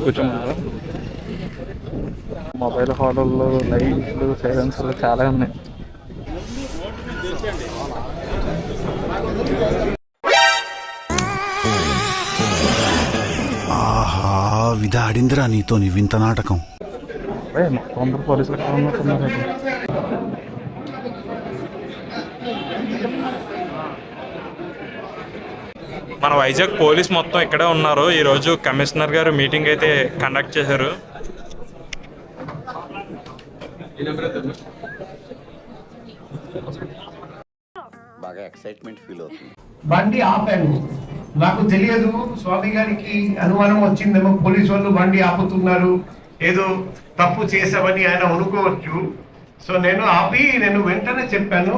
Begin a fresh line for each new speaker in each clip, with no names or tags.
కూర్చోమన్నారు. Mobile హాల్లో లైట్లు సైలెన్సర్లు చాలా ఉన్నాయి.
ఆహా, విధాడిందిరా నీతో నీ వింత నాటకం.
మొత్తం అందరూ పోలీసులు ఎక్కడ ఉన్నట్టున్నారు. మన వైజాగ్ పోలీస్ మొత్తం ఇక్కడే ఉన్నారు. ఈరోజు కమిషనర్ గారు మీటింగ్ అయితే కండక్ట్ చేశారు.
బాగా ఎక్సైట్మెంట్ ఫీల్ అవుతుంది.
బండి ఆపాను, నాకు తెలియదు. స్వామి గారికి అనుమానం వచ్చిందేమో, పోలీసు వాళ్ళు బండి ఆపుతున్నారు, ఏదో తప్పు చేసామని ఆయన అనుకోవచ్చు. సో నేను ఆపి వెంటనే చెప్పాను,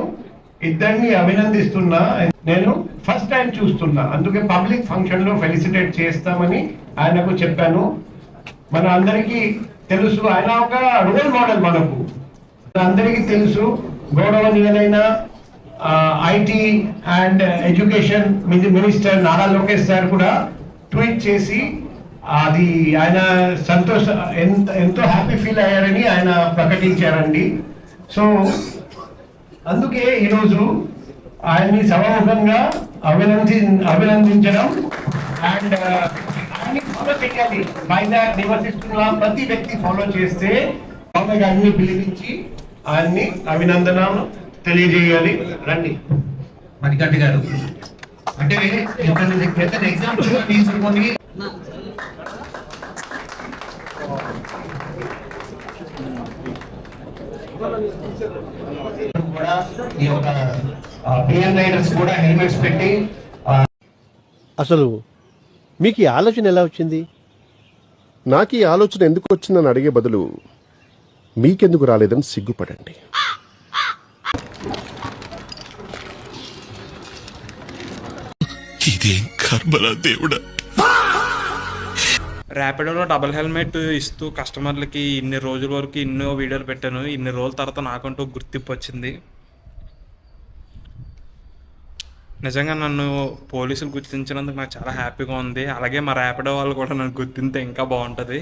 ఇద్దరిని అభినందిస్తున్నా, నేను ఫస్ట్ టైం చూస్తున్నా, అందుకే పబ్లిక్ ఫంక్షన్ లో ఫెలిసిటేట్ చేస్తామని ఆయనకు చెప్పాను. మన అందరికీ తెలుసు ఆయన ఒక రోల్ మోడల్, మనకు అందరికీ తెలుసు. గౌరవనీయులైన IT and education minister Nara Lokesh sir కూడా ట్వీట్ చేసి అది ఆయన ఎంతో హ్యాపీ ఫీల్ అయ్యారని ఆయన ప్రకటించారండి. సో అందుకే ఈరోజు ఆయన్ని సభాముఖంగా అభినందించడం అండ్ ఆయన్ని ఫాలో చేయాలి. వైజాగ్ నివసిస్తున్న ప్రతి వ్యక్తి ఫాలో చేస్తే స్వామి గారిని పిలిపించి ఆయన్ని అభినందనలు తెలియజేయాలి. రండి మణికంఠ గారు, అంటే ఎగ్జాంపుల్ తీసుకొని కూడా ఈ యొక్క పిఎన్ రైడర్స్ కూడా హెల్మెట్స్ పెట్టి.
అసలు మీకు ఈ ఆలోచన ఎలా వచ్చింది?
నాకు ఈ ఆలోచన ఎందుకు వచ్చిందని అడిగే బదులు మీకెందుకు రాలేదని సిగ్గుపడండి.
ఇదేం కర్మరా దేవుడా.
ర్యాపిడోలో డబుల్ హెల్మెట్ ఇస్తూ కస్టమర్లకి ఇన్ని రోజుల వరకు ఎన్నో వీడియోలు పెట్టాను. ఇన్ని రోజుల తర్వాత నాకంటూ గుర్తింపు వచ్చింది. నిజంగా నన్ను పోలీసులు గుర్తించినందుకు నాకు చాలా హ్యాపీగా ఉంది. అలాగే మా ర్యాపిడో వాళ్ళు కూడా నన్ను గుర్తింతే ఇంకా బాగుంటుంది.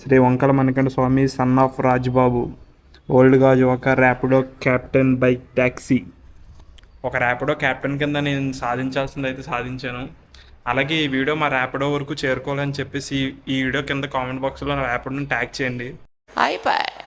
Sri Vankala Manikanta Swamy, son of Rajbabu, old Gajuwaka Rapido captain bike taxi. ఒక ర్యాపిడో క్యాప్టెన్ కింద నేను సాధించాల్సింది అయితే సాధించాను. అలాగే ఈ వీడియో మా ర్యాపిడో వరకు చేరుకోవాలని చెప్పేసి ఈ వీడియో కింద కామెంట్ బాక్స్లో నా ర్యాపిడోని ట్యాగ్ చేయండి.